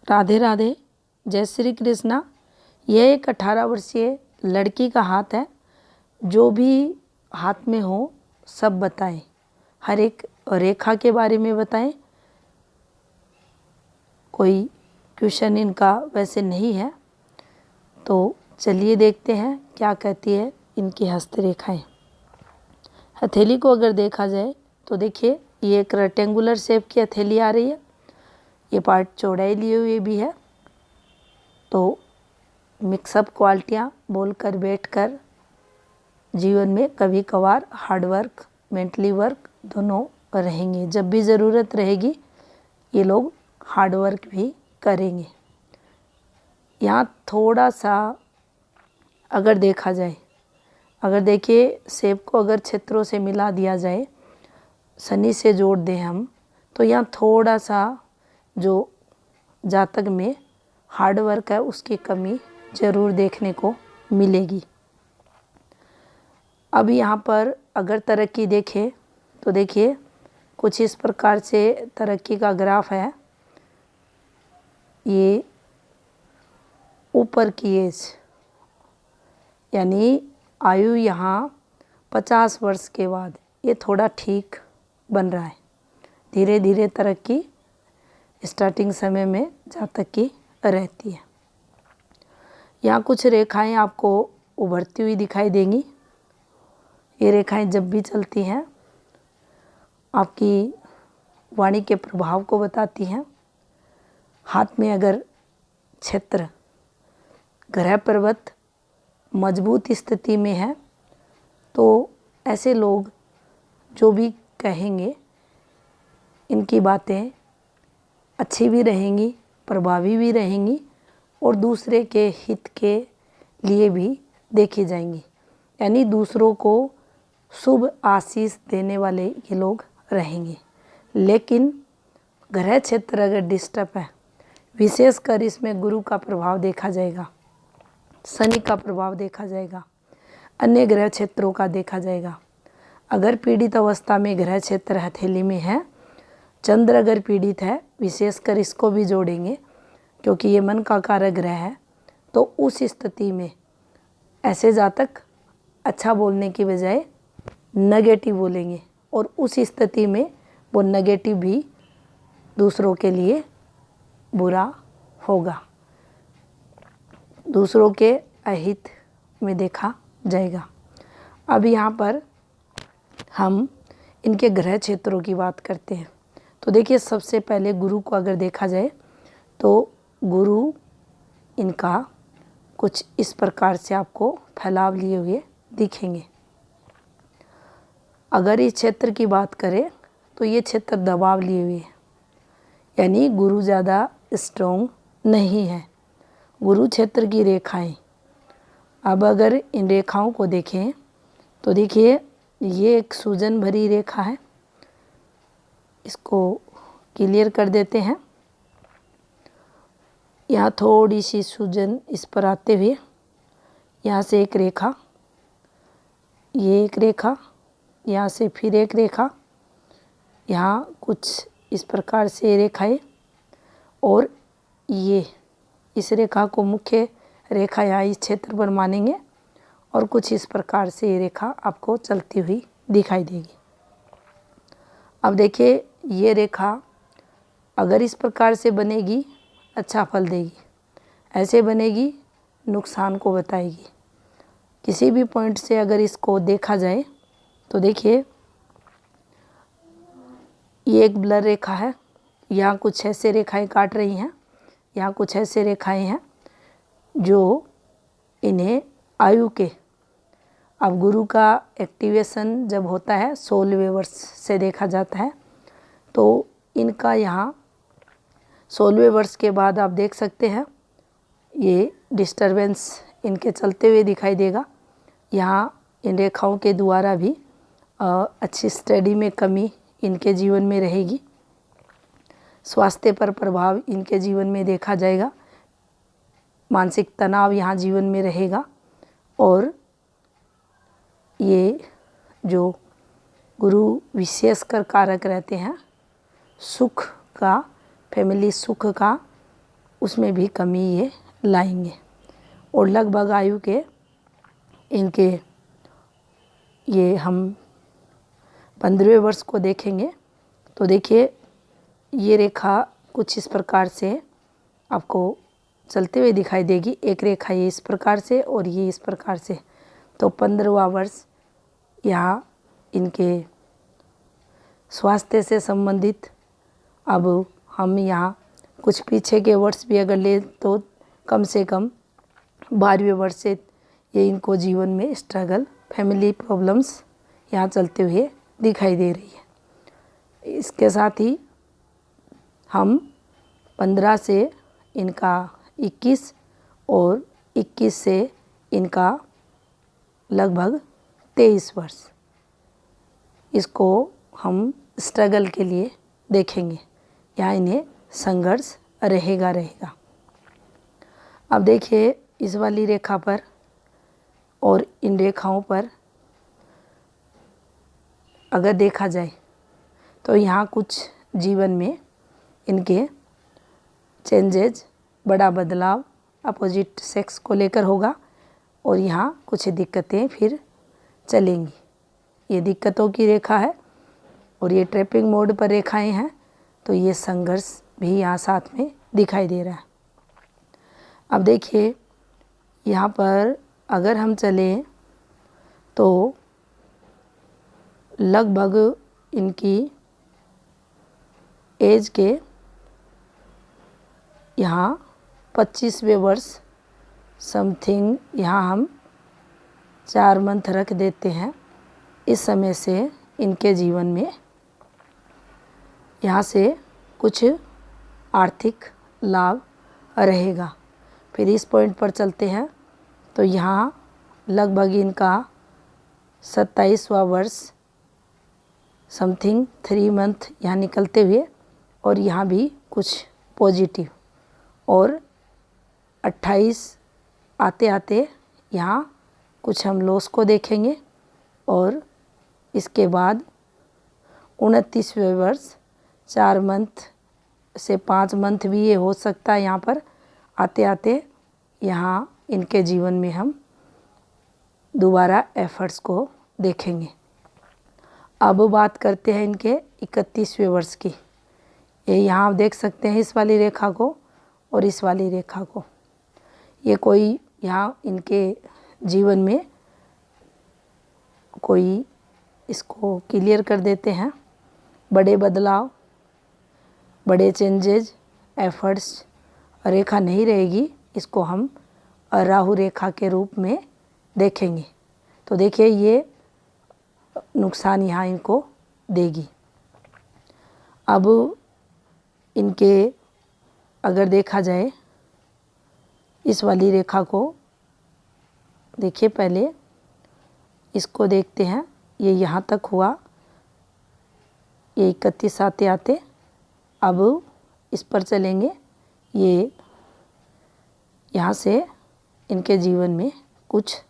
राधे राधे, जय श्री कृष्णा। यह एक 18 वर्षीय लड़की का हाथ है। जो भी हाथ में हो सब बताएं, हर एक रेखा के बारे में बताएं। कोई क्वेश्चन इनका वैसे नहीं है, तो चलिए देखते हैं क्या कहती है इनकी हस्तरेखाएं। हथेली को अगर देखा जाए तो देखिए ये एक रेक्टेंगुलर शेप की हथेली आ रही है। ये पार्ट चौड़ाई लिए हुए भी है। तो मिक्सअप क्वालिटियाँ बोलकर बैठकर जीवन में कभी कभार हार्ड वर्क, मेंटली वर्क दोनों रहेंगे। जब भी ज़रूरत रहेगी ये लोग हार्ड वर्क भी करेंगे। यहाँ थोड़ा सा अगर देखा जाए, अगर देखिए शेप को अगर क्षेत्रों से मिला दिया जाए, शनि से जोड़ दें हम, तो यहाँ थोड़ा सा जो जातक में हार्ड वर्क है उसकी कमी ज़रूर देखने को मिलेगी। अब यहाँ पर अगर तरक्की देखें तो देखिए कुछ इस प्रकार से तरक्की का ग्राफ है। ये ऊपर की एज यानी आयु यहाँ 50 वर्ष के बाद ये थोड़ा ठीक बन रहा है। धीरे धीरे तरक्की स्टार्टिंग समय में जातक की रहती है। यहाँ कुछ रेखाएं आपको उभरती हुई दिखाई देंगी। ये रेखाएं जब भी चलती हैं आपकी वाणी के प्रभाव को बताती हैं। हाथ में अगर क्षेत्र ग्रह पर्वत मजबूत स्थिति में है तो ऐसे लोग जो भी कहेंगे इनकी बातें अच्छी भी रहेंगी, प्रभावी भी रहेंगी और दूसरे के हित के लिए भी देखी जाएंगी। यानी दूसरों को शुभ आशीष देने वाले ये लोग रहेंगे। लेकिन ग्रह क्षेत्र अगर डिस्टर्ब है, विशेषकर इसमें गुरु का प्रभाव देखा जाएगा, शनि का प्रभाव देखा जाएगा, अन्य ग्रह क्षेत्रों का देखा जाएगा। अगर पीड़ित अवस्था में ग्रह क्षेत्र हथेली में है, चंद्र अगर पीड़ित है, विशेषकर इसको भी जोड़ेंगे क्योंकि ये मन का कारक ग्रह है, तो उस स्थिति में ऐसे जातक अच्छा बोलने की बजाय नेगेटिव बोलेंगे और उस स्थिति में वो नेगेटिव भी दूसरों के लिए बुरा होगा, दूसरों के अहित में देखा जाएगा। अब यहाँ पर हम इनके ग्रह क्षेत्रों की बात करते हैं। तो देखिए सबसे पहले गुरु को अगर देखा जाए तो गुरु इनका कुछ इस प्रकार से आपको फैलाव लिए हुए दिखेंगे। अगर इस क्षेत्र की बात करें तो ये क्षेत्र दबाव लिए हुए है, यानी गुरु ज़्यादा स्ट्रॉन्ग नहीं है। गुरु क्षेत्र की रेखाएं, अब अगर इन रेखाओं को देखें तो देखिए ये एक सूजन भरी रेखा है। इसको क्लियर कर देते हैं। यहाँ थोड़ी सी सूजन इस पर आते हुए यहाँ से एक रेखा, ये एक रेखा, यहाँ से फिर एक रेखा, यहाँ कुछ इस प्रकार से रेखाएं और ये इस रेखा को मुख्य रेखा यहाँ इस क्षेत्र पर मानेंगे और कुछ इस प्रकार से ये रेखा आपको चलती हुई दिखाई देगी। अब देखिए ये रेखा अगर इस प्रकार से बनेगी अच्छा फल देगी, ऐसे बनेगी नुकसान को बताएगी। किसी भी पॉइंट से अगर इसको देखा जाए तो देखिए ये एक ब्लर रेखा है, यहाँ कुछ ऐसे रेखाएं काट रही हैं, यहाँ कुछ ऐसे रेखाएं हैं जो इन्हें आयु के, अब गुरु का एक्टिवेशन जब होता है 16वें वर्ष से देखा जाता है, तो इनका यहाँ 16वें वर्ष के बाद आप देख सकते हैं ये डिस्टरबेंस इनके चलते हुए दिखाई देगा। यहाँ इन रेखाओं के द्वारा भी अच्छी स्टडी में कमी इनके जीवन में रहेगी। स्वास्थ्य पर प्रभाव इनके जीवन में देखा जाएगा। मानसिक तनाव यहाँ जीवन में रहेगा और ये जो गुरु विशेषकर कारक रहते हैं सुख का, फैमिली सुख का, उसमें भी कमी ये लाएंगे। और लगभग आयु के इनके ये हम 15वें वर्ष को देखेंगे तो देखिए ये रेखा कुछ इस प्रकार से आपको चलते हुए दिखाई देगी। एक रेखा ये इस प्रकार से और ये इस प्रकार से। तो 15वां वर्ष यहाँ इनके स्वास्थ्य से संबंधित। अब हम यहाँ कुछ पीछे के वर्ष भी अगर ले तो कम से कम 12वें वर्ष से ये इनको जीवन में स्ट्रगल, फैमिली प्रॉब्लम्स यहाँ चलते हुए दिखाई दे रही है। इसके साथ ही हम 15 से इनका 21 और 21 से इनका लगभग 23 वर्ष, इसको हम स्ट्रगल के लिए देखेंगे। यहाँ इन्हें संघर्ष रहेगा। अब देखिए इस वाली रेखा पर और इन रेखाओं पर अगर देखा जाए तो यहाँ कुछ जीवन में इनके चेंजेज, बड़ा बदलाव अपोजिट सेक्स को लेकर होगा और यहाँ कुछ दिक्कतें फिर चलेंगी। ये दिक्कतों की रेखा है और ये ट्रैपिंग मोड पर रेखाएं हैं, तो ये संघर्ष भी यहाँ साथ में दिखाई दे रहा है। अब देखिए यहाँ पर अगर हम चलें तो लगभग इनकी एज के यहाँ 25वें वर्ष समथिंग यहाँ हम 4 मंथ रख देते हैं। इस समय से इनके जीवन में यहाँ से कुछ आर्थिक लाभ रहेगा। फिर इस पॉइंट पर चलते हैं तो यहाँ लगभग इनका 27वां वर्ष समथिंग 3 मंथ यहाँ निकलते हुए और यहाँ भी कुछ पॉजिटिव। और 28 आते आते यहाँ कुछ हम लॉस को देखेंगे और इसके बाद 29वें वर्ष 4 मंथ से 5 मंथ भी ये हो सकता है। यहाँ पर आते आते यहाँ इनके जीवन में हम दोबारा एफर्ट्स को देखेंगे। अब बात करते हैं इनके 31वें वर्ष की। ये यहाँ आप देख सकते हैं इस वाली रेखा को और इस वाली रेखा को। ये कोई यहाँ इनके जीवन में कोई इसको क्लियर कर देते हैं। बड़े बदलाव, बड़े चेंजेज, एफर्ट्स रेखा नहीं रहेगी। इसको हम राहु रेखा के रूप में देखेंगे। तो देखिए ये नुकसान यहाँ इनको देगी। अब इनके अगर देखा जाए इस वाली रेखा को देखिए, पहले इसको देखते हैं। ये यहाँ तक हुआ, ये 31 आते आते अब इस पर चलेंगे। ये यहाँ से इनके जीवन में कुछ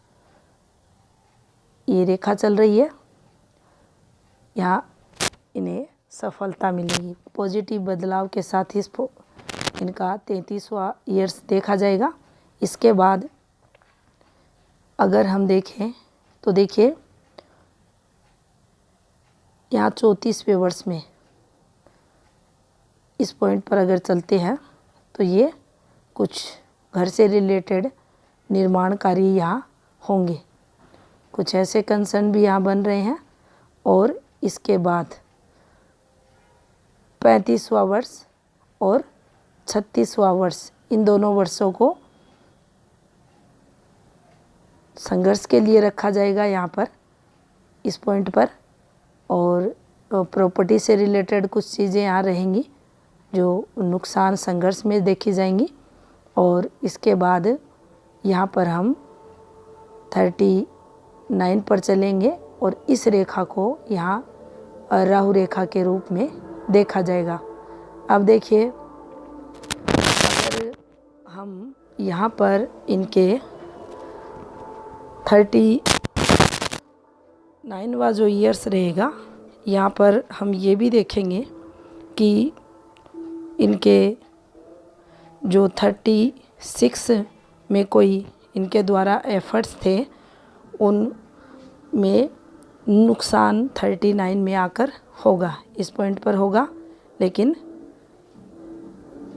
ये रेखा चल रही है, यहाँ इन्हें सफलता मिलेगी। पॉजिटिव बदलाव के साथ ही इनका 33वां ईयर्स देखा जाएगा। इसके बाद अगर हम देखें तो देखिए यहाँ 34वें वर्ष में इस पॉइंट पर अगर चलते हैं तो ये कुछ घर से रिलेटेड निर्माण कार्य यहाँ होंगे। कुछ ऐसे कंसर्न भी यहाँ बन रहे हैं। और इसके बाद 35वां वर्ष और 36वां वर्ष, इन दोनों वर्षों को संघर्ष के लिए रखा जाएगा यहाँ पर इस पॉइंट पर। और प्रॉपर्टी से रिलेटेड कुछ चीज़ें यहाँ रहेंगी जो नुकसान संघर्ष में देखी जाएंगी। और इसके बाद यहाँ पर हम 39 पर चलेंगे और इस रेखा को यहाँ राहु रेखा के रूप में देखा जाएगा। अब देखिए अगर हम यहाँ पर इनके 39वां जो ईयर्स रहेगा, यहाँ पर हम ये भी देखेंगे कि इनके जो 36 में कोई इनके द्वारा एफर्ट्स थे उनमें नुकसान 39 में आकर होगा, इस पॉइंट पर होगा। लेकिन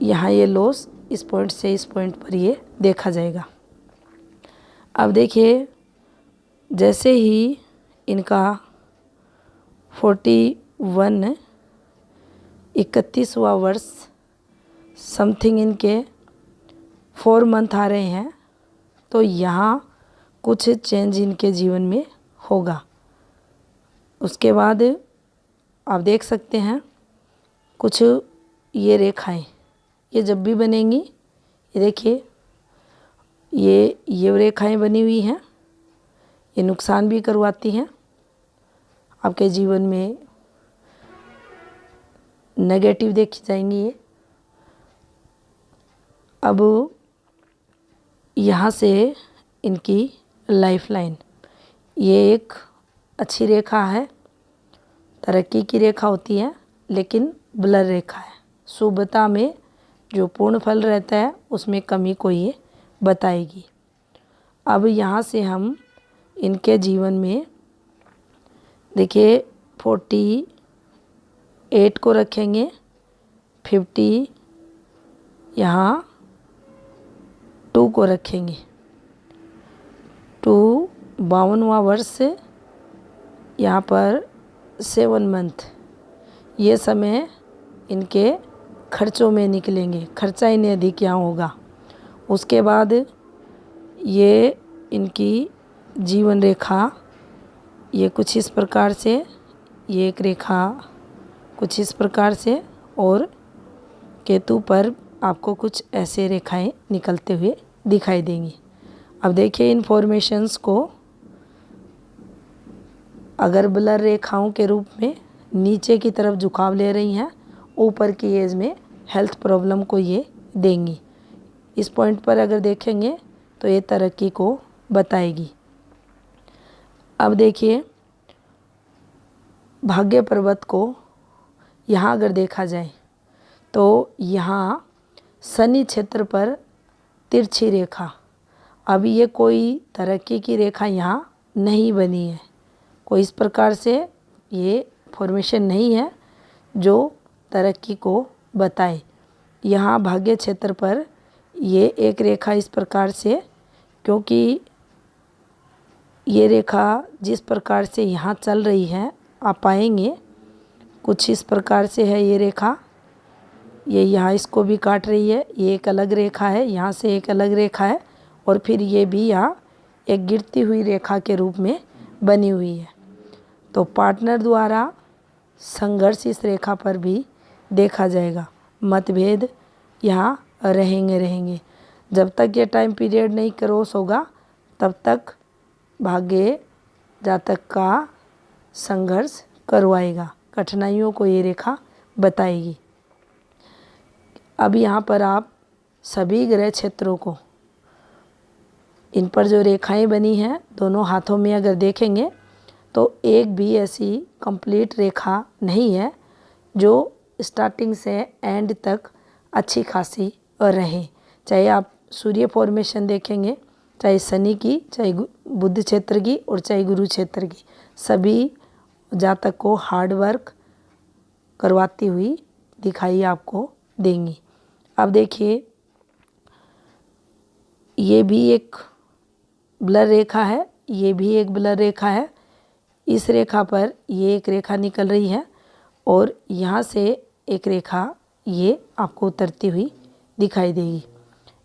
यहाँ ये लॉस इस पॉइंट से इस पॉइंट पर ये देखा जाएगा। अब देखिए, जैसे ही इनका 31वां वर्ष समथिंग इनके 4 मंथ आ रहे हैं, तो यहाँ कुछ चेंज इनके जीवन में होगा। उसके बाद आप देख सकते हैं कुछ ये रेखाएं, ये जब भी बनेंगी, ये देखिए ये रेखाएं बनी हुई हैं, ये नुकसान भी करवाती हैं, आपके जीवन में नेगेटिव देखी जाएंगी ये। अब यहाँ से इनकी लाइफ लाइन, ये एक अच्छी रेखा है, तरक्की की रेखा होती है, लेकिन ब्लर रेखा है। शुभता में जो पूर्ण फल रहता है उसमें कमी को ये बताएगी। अब यहाँ से हम इनके जीवन में देखिए 48 को रखेंगे, 50 यहाँ 2 को रखेंगे। 52वां वर्ष यहाँ पर 7 मंथ, ये समय इनके खर्चों में निकलेंगे, खर्चा इन्हें अधिक यहाँ होगा। उसके बाद ये इनकी जीवन रेखा ये कुछ इस प्रकार से, ये एक रेखा कुछ इस प्रकार से, और केतु पर आपको कुछ ऐसे रेखाएं निकलते हुए दिखाई देंगी। अब देखिए इन फॉर्मेशंस को अगर ब्लर रेखाओं के रूप में नीचे की तरफ झुकाव ले रही हैं, ऊपर की एज में हेल्थ प्रॉब्लम को ये देंगी। इस पॉइंट पर अगर देखेंगे तो ये तरक्की को बताएगी। अब देखिए भाग्य पर्वत को यहाँ अगर देखा जाए तो यहाँ शनि क्षेत्र पर तिरछी रेखा, अब ये कोई तरक्की की रेखा यहाँ नहीं बनी है, कोई इस प्रकार से ये फॉर्मेशन नहीं है जो तरक्की को बताए। यहाँ भाग्य क्षेत्र पर ये एक रेखा इस प्रकार से, क्योंकि ये रेखा जिस प्रकार से यहाँ चल रही है आप पाएंगे कुछ इस प्रकार से है ये रेखा, ये यहाँ इसको भी काट रही है, ये एक अलग रेखा है, यहाँ से एक अलग रेखा है, और फिर ये भी यहाँ एक गिरती हुई रेखा के रूप में बनी हुई है। तो पार्टनर द्वारा संघर्ष इस रेखा पर भी देखा जाएगा, मतभेद यहाँ रहेंगे। जब तक ये टाइम पीरियड नहीं क्रॉस होगा तब तक भाग्य जातक का संघर्ष करवाएगा, कठिनाइयों को ये रेखा बताएगी। अब यहाँ पर आप सभी ग्रह क्षेत्रों को, इन पर जो रेखाएं बनी हैं दोनों हाथों में अगर देखेंगे तो एक भी ऐसी कंप्लीट रेखा नहीं है जो स्टार्टिंग से एंड तक अच्छी खासी रहे। चाहे आप सूर्य फॉर्मेशन देखेंगे, चाहे शनि की, चाहे बुध क्षेत्र की, और चाहे गुरु क्षेत्र की, सभी जातक को हार्ड वर्क करवाती हुई दिखाई आपको देंगी। अब देखिए ये भी एक ब्लर रेखा है, ये भी एक ब्लर रेखा है। इस रेखा पर ये एक रेखा निकल रही है और यहाँ से एक रेखा ये आपको उतरती हुई दिखाई देगी।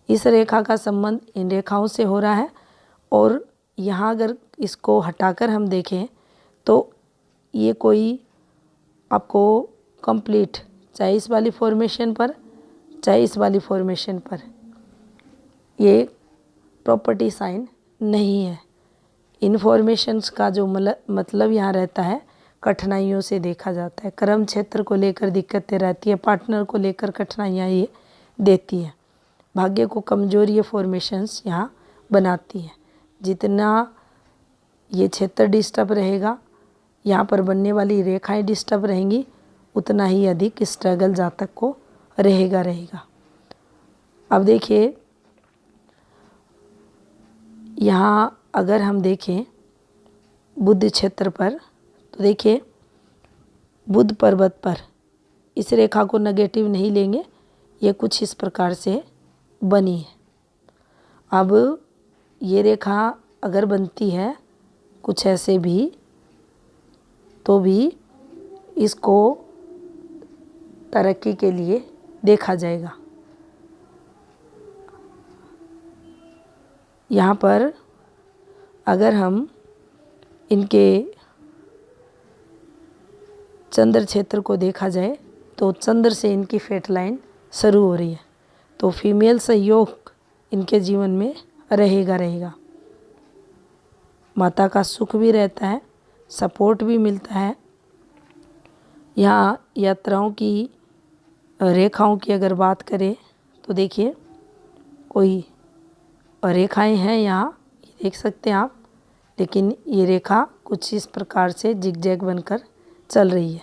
इस रेखा का संबंध इन रेखाओं से हो रहा है, और यहाँ अगर इसको हटाकर हम देखें तो ये कोई आपको कंप्लीट, चाहे इस वाली फॉर्मेशन पर चाहे इस वाली फॉर्मेशन पर, ये प्रॉपर्टी साइन नहीं है। इन्फॉर्मेशंस का जो मतलब यहाँ रहता है कठिनाइयों से देखा जाता है, कर्म क्षेत्र को लेकर दिक्कतें रहती है, पार्टनर को लेकर कठिनाइयाँ ये देती है, भाग्य को कमजोर ये फॉर्मेशंस यहाँ बनाती है। जितना ये क्षेत्र डिस्टर्ब रहेगा, यहाँ पर बनने वाली रेखाएं डिस्टर्ब रहेंगी, उतना ही अधिक स्ट्रगल जातक को रहेगा। अब देखिए यहाँ अगर हम देखें बुध क्षेत्र पर, तो देखिए बुध पर्वत पर इस रेखा को नेगेटिव नहीं लेंगे, ये कुछ इस प्रकार से बनी है। अब ये रेखा अगर बनती है कुछ ऐसे भी, तो भी इसको तरक्की के लिए देखा जाएगा। यहाँ पर अगर हम इनके चंद्र क्षेत्र को देखा जाए तो चंद्र से इनकी फेट लाइन शुरू हो रही है, तो फीमेल सहयोग इनके जीवन में रहेगा। माता का सुख भी रहता है, सपोर्ट भी मिलता है। यहाँ यात्राओं की रेखाओं की अगर बात करें तो देखिए कोई रेखाएं हैं यहाँ, देख सकते हैं आप, लेकिन ये रेखा कुछ इस प्रकार से जिगजैग बनकर चल रही है।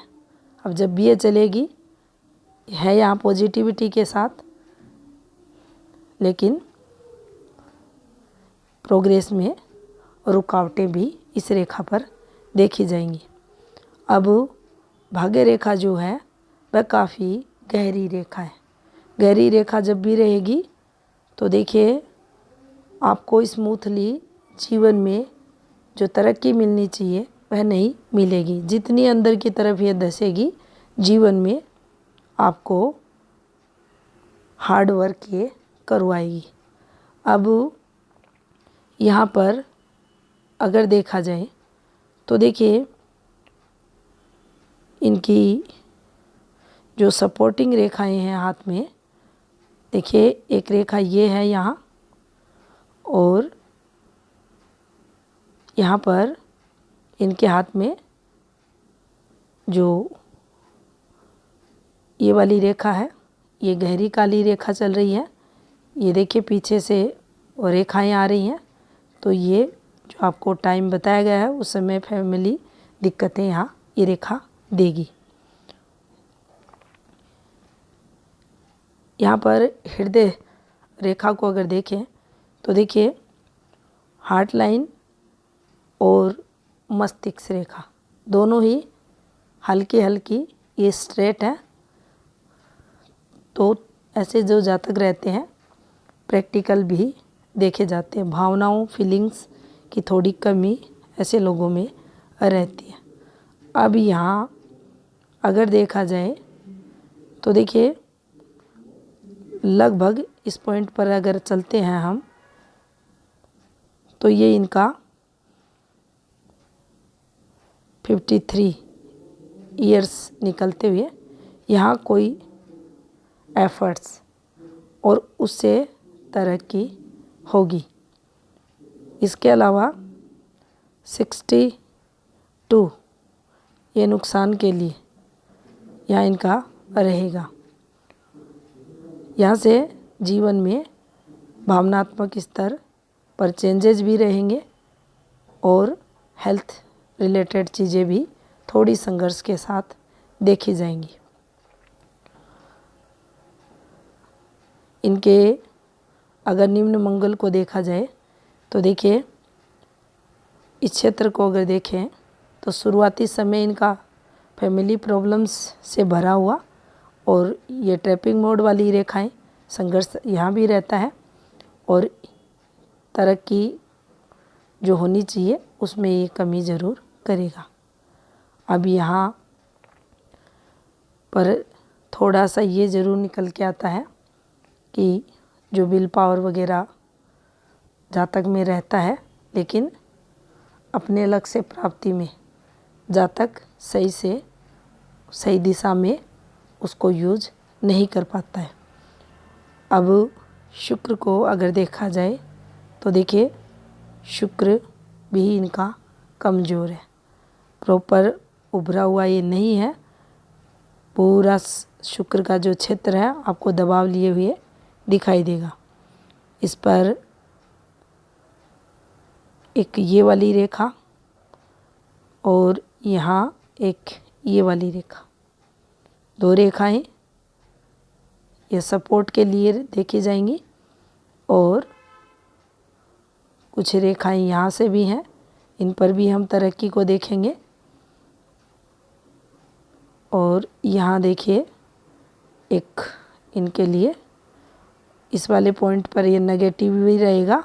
अब जब भी ये चलेगी है यहाँ पॉजिटिविटी के साथ, लेकिन प्रोग्रेस में रुकावटें भी इस रेखा पर देखी जाएंगी। अब भाग्य रेखा जो है वह काफ़ी गहरी रेखा है। गहरी रेखा जब भी रहेगी तो देखिए आपको स्मूथली जीवन में जो तरक्की मिलनी चाहिए वह नहीं मिलेगी। जितनी अंदर की तरफ ये धसेगी जीवन में, आपको हार्ड वर्क ये करवाएगी। अब यहाँ पर अगर देखा जाए तो देखिए इनकी जो सपोर्टिंग रेखाएं हैं हाथ में, देखिए एक रेखा ये है यहाँ, और यहाँ पर इनके हाथ में जो ये वाली रेखा है, ये गहरी काली रेखा चल रही है। ये देखिए पीछे से रेखाएं आ रही हैं, तो ये जो आपको टाइम बताया गया है उस समय फैमिली दिक्कतें यहाँ ये रेखा देगी। यहाँ पर हृदय रेखा को अगर देखें तो देखिए हार्ट लाइन और मस्तिष्क रेखा दोनों ही हल्की हल्की ये स्ट्रेट है। तो ऐसे जो जातक रहते हैं प्रैक्टिकल भी देखे जाते हैं, भावनाओं फीलिंग्स की थोड़ी कमी ऐसे लोगों में रहती है। अब यहाँ अगर देखा जाए तो देखिए लगभग इस पॉइंट पर अगर चलते हैं हम, तो ये इनका 53 ईयर्स निकलते हुए यहाँ कोई एफर्ट्स और उससे तरक्की होगी। इसके अलावा 62 ये नुकसान के लिए यहाँ इनका रहेगा। यहाँ से जीवन में भावनात्मक स्तर पर चेंजेस भी रहेंगे और हेल्थ रिलेटेड चीज़ें भी थोड़ी संघर्ष के साथ देखी जाएंगी। इनके अगर निम्न मंगल को देखा जाए तो देखिए इस क्षेत्र को अगर देखें तो शुरुआती समय इनका फैमिली प्रॉब्लम्स से भरा हुआ, और ये ट्रैपिंग मोड वाली रेखाएं, संघर्ष यहाँ भी रहता है, और तरक्की जो होनी चाहिए उसमें ये कमी ज़रूर करेगा। अब यहाँ पर थोड़ा सा ये ज़रूर निकल के आता है कि जो विल पावर वगैरह जातक में रहता है, लेकिन अपने लक्ष्य प्राप्ति में जातक सही से सही दिशा में उसको यूज नहीं कर पाता है। अब शुक्र को अगर देखा जाए तो देखिए शुक्र भी इनका कमज़ोर है, प्रॉपर उभरा हुआ ये नहीं है। पूरा शुक्र का जो क्षेत्र है आपको दबाव लिए हुए दिखाई देगा। इस पर एक ये वाली रेखा और यहाँ एक ये वाली रेखा, दो रेखाएं ये सपोर्ट के लिए देखी जाएंगी। और कुछ रेखाएं यहाँ से भी हैं, इन पर भी हम तरक्की को देखेंगे। और यहाँ देखिए एक इनके लिए इस वाले पॉइंट पर ये नेगेटिव भी रहेगा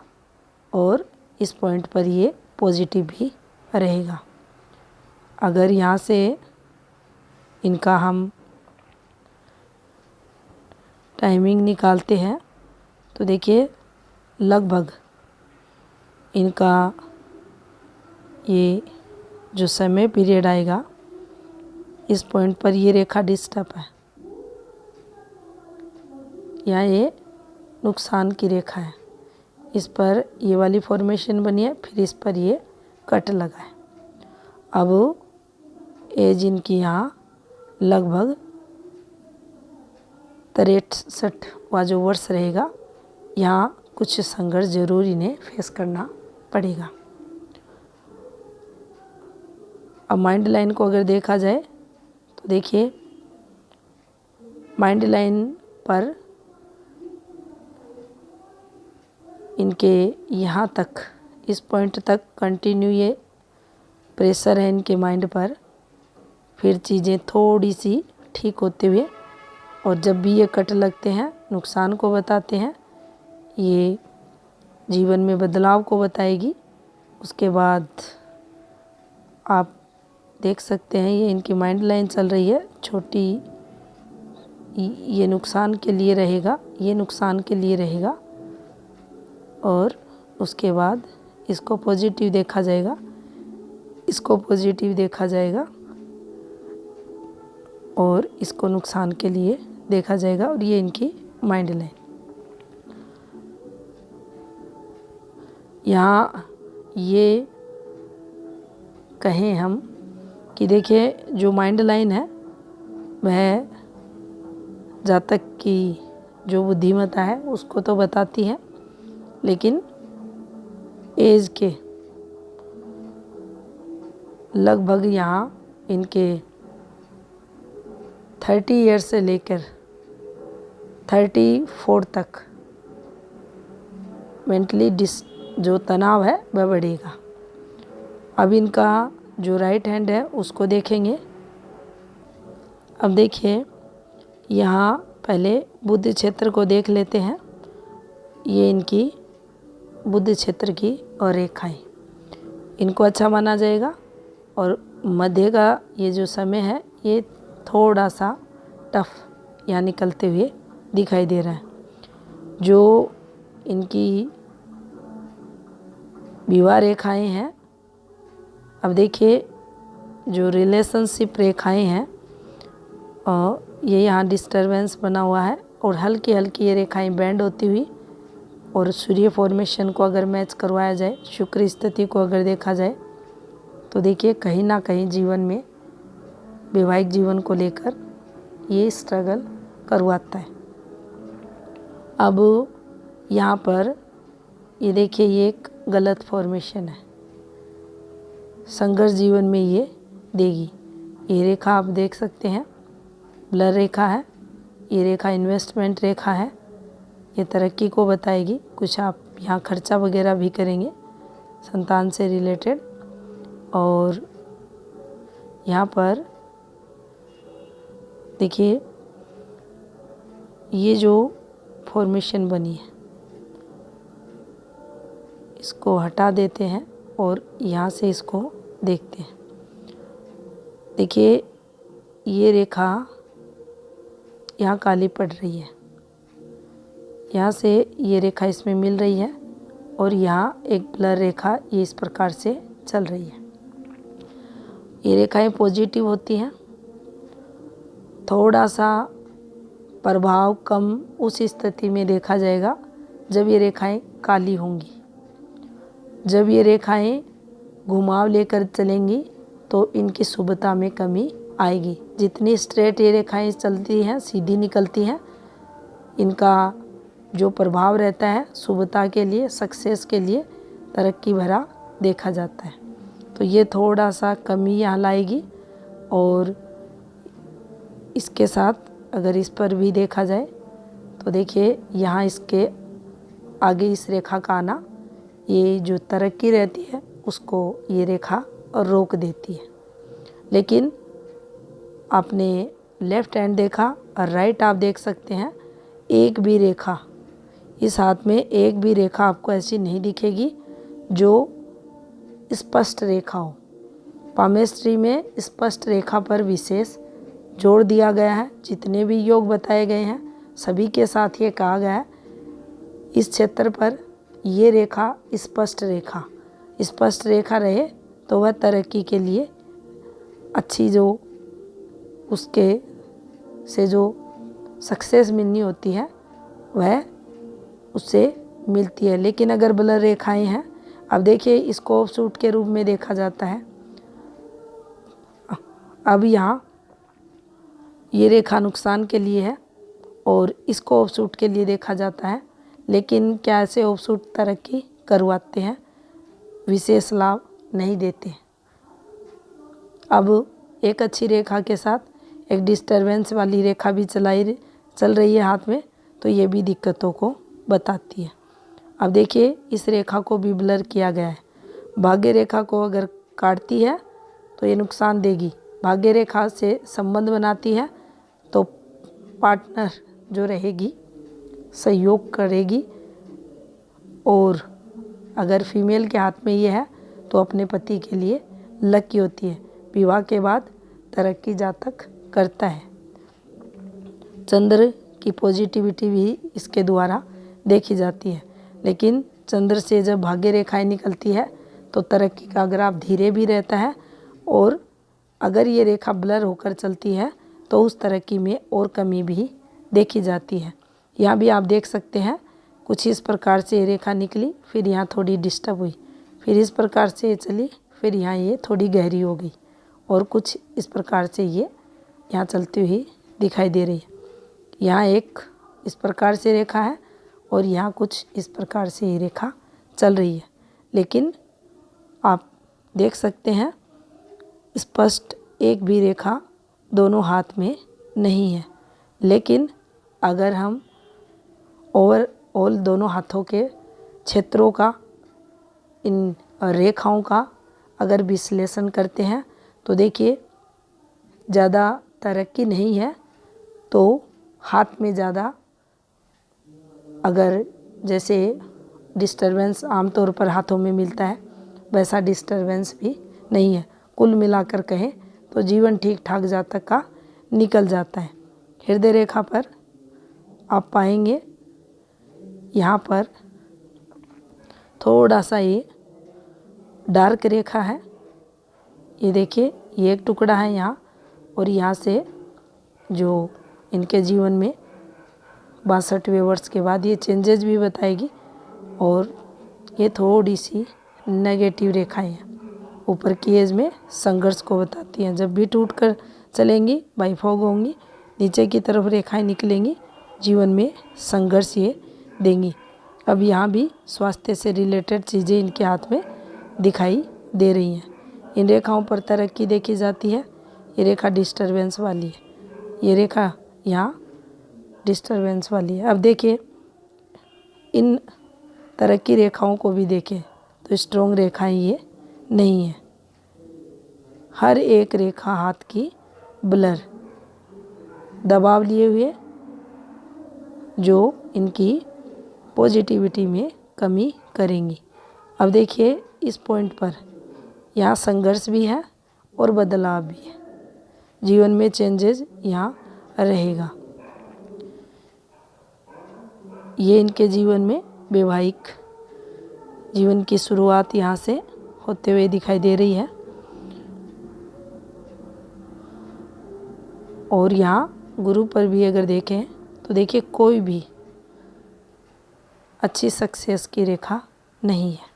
और इस पॉइंट पर ये पॉजिटिव भी रहेगा। अगर यहाँ से इनका हम टाइमिंग निकालते हैं तो देखिए लगभग इनका ये जो समय पीरियड आएगा, इस पॉइंट पर ये रेखा डिस्टर्ब है, यहाँ ये नुकसान की रेखा है, इस पर ये वाली फॉर्मेशन बनी है, फिर इस पर ये कट लगा है। अब एज इनकी यहाँ लगभग 63वां जो वर्ष रहेगा, यहाँ कुछ संघर्ष जरूर इन्हें फेस करना पड़ेगा। अब माइंड लाइन को अगर देखा जाए तो देखिए माइंड लाइन पर इनके यहाँ तक, इस पॉइंट तक कंटिन्यू ये प्रेशर है इनके माइंड पर, फिर चीज़ें थोड़ी सी ठीक होते हुए, और जब भी ये कट लगते हैं नुकसान को बताते हैं, ये जीवन में बदलाव को बताएगी। उसके बाद आप देख सकते हैं ये इनकी माइंड लाइन चल रही है छोटी, ये नुकसान के लिए रहेगा, ये नुकसान के लिए रहेगा। और उसके बाद इसको पॉजिटिव देखा जाएगा, इसको पॉजिटिव देखा जाएगा और इसको नुकसान के लिए देखा जाएगा। और ये इनकी माइंड लाइन। यहाँ ये कहें हम कि देखिए जो माइंड लाइन है वह जातक की जो बुद्धिमत्ता है उसको तो बताती है, लेकिन एज के लगभग यहाँ इनके 30 ईयर से लेकर 34 तक मेंटली जो तनाव है वह बढ़ेगा। अब इनका जो राइट हैंड है उसको देखेंगे। अब देखिए यहाँ पहले बुद्धि क्षेत्र को देख लेते हैं। ये इनकी बुद्धि क्षेत्र की और रेखाएं, इनको अच्छा माना जाएगा। और मध्य का ये जो समय है ये थोड़ा सा टफ यहाँ निकलते हुए दिखाई दे रहा है। जो इनकी विवाह रेखाएं हैं, अब देखिए जो रिलेशनशिप रेखाएं हैं और ये यहाँ डिस्टरबेंस बना हुआ है और हल्की हल्की ये रेखाएं बैंड होती हुई, और सूर्य फॉर्मेशन को अगर मैच करवाया जाए, शुक्र स्थिति को अगर देखा जाए तो देखिए कहीं ना कहीं जीवन में वैवाहिक जीवन को लेकर ये स्ट्रगल करवाता है। अब यहाँ पर ये देखिए ये एक गलत फॉर्मेशन है, संघर्ष जीवन में ये देगी। ये रेखा आप देख सकते हैं ब्लर रेखा है, ये रेखा इन्वेस्टमेंट रेखा है, ये तरक्की को बताएगी। कुछ आप यहाँ खर्चा वगैरह भी करेंगे संतान से रिलेटेड। और यहाँ पर देखिए ये जो फॉर्मेशन बनी है इसको हटा देते हैं और यहाँ से इसको देखते हैं। देखिए ये रेखा यहाँ काली पड़ रही है, यहाँ से ये रेखा इसमें मिल रही है और यहाँ एक ब्लर रेखा ये इस प्रकार से चल रही है। ये रेखाएं पॉजिटिव होती हैं, थोड़ा सा प्रभाव कम उस स्थिति में देखा जाएगा जब ये रेखाएं काली होंगी। जब ये रेखाएं घुमाव लेकर चलेंगी तो इनकी शुभता में कमी आएगी। जितनी स्ट्रेट ये रेखाएं चलती हैं, सीधी निकलती हैं, इनका जो प्रभाव रहता है शुभता के लिए, सक्सेस के लिए, तरक्की भरा देखा जाता है। तो ये थोड़ा सा कमी यहाँ लाएगी। और इसके साथ अगर इस पर भी देखा जाए तो देखिए यहाँ इसके आगे इस रेखा का आना, ये जो तरक्की रहती है उसको ये रेखा रोक देती है। लेकिन आपने लेफ़्ट हैंड देखा और राइट आप देख सकते हैं, एक भी रेखा, इस हाथ में एक भी रेखा आपको ऐसी नहीं दिखेगी जो स्पष्ट रेखा हो। पामेस्ट्री में स्पष्ट रेखा पर विशेष जोर दिया गया है। जितने भी योग बताए गए हैं सभी के साथ ये कहा गया है, इस क्षेत्र पर ये रेखा स्पष्ट रेखा रहे तो वह तरक्की के लिए अच्छी, जो उसके से जो सक्सेस मिलनी होती है वह उससे मिलती है। लेकिन अगर ब्लर रेखाएं हैं, अब देखिए इसको ऑफशूट के रूप में देखा जाता है। अब यहाँ ये रेखा नुकसान के लिए है और इसको ऑफशूट के लिए देखा जाता है। लेकिन क्या ऐसे ऑफशूट तरक्की करवाते हैं, विशेष लाभ नहीं देते। अब एक अच्छी रेखा के साथ एक डिस्टरबेंस वाली रेखा भी चल रही है हाथ में, तो ये भी दिक्कतों को बताती है। अब देखिए इस रेखा को भी ब्लर किया गया है। भाग्य रेखा को अगर काटती है तो ये नुकसान देगी। भाग्य रेखा से संबंध बनाती है तो पार्टनर जो रहेगी सहयोग करेगी, और अगर फीमेल के हाथ में ये है तो अपने पति के लिए लकी होती है। विवाह के बाद तरक्की जातक करता है। चंद्र की पॉजिटिविटी भी इसके द्वारा देखी जाती है। लेकिन चंद्र से जब भाग्य रेखाएं निकलती है तो तरक्की का ग्राफ धीरे भी रहता है, और अगर ये रेखा ब्लर होकर चलती है तो उस तरक्की में और कमी भी देखी जाती है। यहाँ भी आप देख सकते हैं कुछ इस प्रकार से ये रेखा निकली, फिर यहाँ थोड़ी डिस्टर्ब हुई, फिर इस प्रकार से ये चली, फिर यहाँ ये थोड़ी गहरी हो गई, और कुछ इस प्रकार से ये यहाँ चलती हुई दिखाई दे रही है। यहाँ एक इस प्रकार से रेखा है और यहाँ कुछ इस प्रकार से ये रेखा चल रही है। लेकिन आप देख सकते हैं स्पष्ट एक भी रेखा दोनों हाथ में नहीं है। लेकिन अगर हम ओवरऑल दोनों हाथों के क्षेत्रों का, इन रेखाओं का अगर विश्लेषण करते हैं तो देखिए ज़्यादा तरक्की नहीं है, तो हाथ में ज़्यादा, अगर जैसे डिस्टरबेंस आमतौर पर हाथों में मिलता है वैसा डिस्टरबेंस भी नहीं है। कुल मिलाकर कहें तो जीवन ठीक ठाक जातक का निकल जाता है। हृदय रेखा पर आप पाएंगे यहाँ पर थोड़ा सा ये डार्क रेखा है। ये देखिए ये एक टुकड़ा है यहाँ, और यहाँ से जो इनके जीवन में 62वें वर्ष के बाद ये चेंजेस भी बताएगी, और ये थोड़ी सी नेगेटिव रेखाएं हैं, ऊपर की एज में संघर्ष को बताती हैं। जब भी टूट कर चलेंगी बाइफॉग होंगी, नीचे की तरफ रेखाएं निकलेंगी, जीवन में संघर्ष ये देंगी। अब यहाँ भी स्वास्थ्य से रिलेटेड चीज़ें इनके हाथ में दिखाई दे रही हैं। इन रेखाओं पर तरक्की देखी जाती है। ये रेखा डिस्टरबेंस वाली है, ये रेखा यहाँ डिस्टरबेंस वाली है। अब देखिए इन तरक्की रेखाओं को भी देखें तो स्ट्रॉन्ग रेखाएं ये नहीं है। हर एक रेखा हाथ की ब्लर, दबाव लिए हुए, जो इनकी पॉजिटिविटी में कमी करेंगी। अब देखिए इस पॉइंट पर यहाँ संघर्ष भी है और बदलाव भी है, जीवन में चेंजेस यहाँ रहेगा। ये इनके जीवन में वैवाहिक जीवन की शुरुआत यहाँ से होते हुए दिखाई दे रही है, और यहाँ गुरु पर भी अगर देखें तो देखिए कोई भी अच्छी सक्सेस की रेखा नहीं है।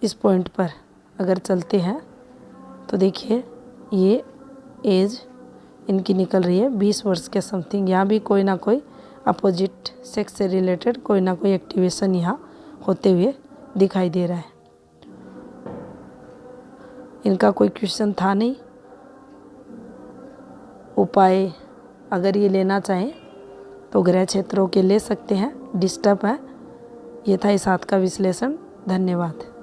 इस पॉइंट पर अगर चलते हैं तो देखिए ये एज इनकी निकल रही है 20 वर्ष के समथिंग। यहाँ भी कोई ना कोई अपोजिट सेक्स से रिलेटेड कोई ना कोई एक्टिवेशन यहाँ होते हुए दिखाई दे रहा है। इनका कोई क्वेश्चन था नहीं, उपाय अगर ये लेना चाहें तो ग्रह क्षेत्रों के ले सकते हैं, डिस्टर्ब है। ये था इस हाथ का विश्लेषण। धन्यवाद।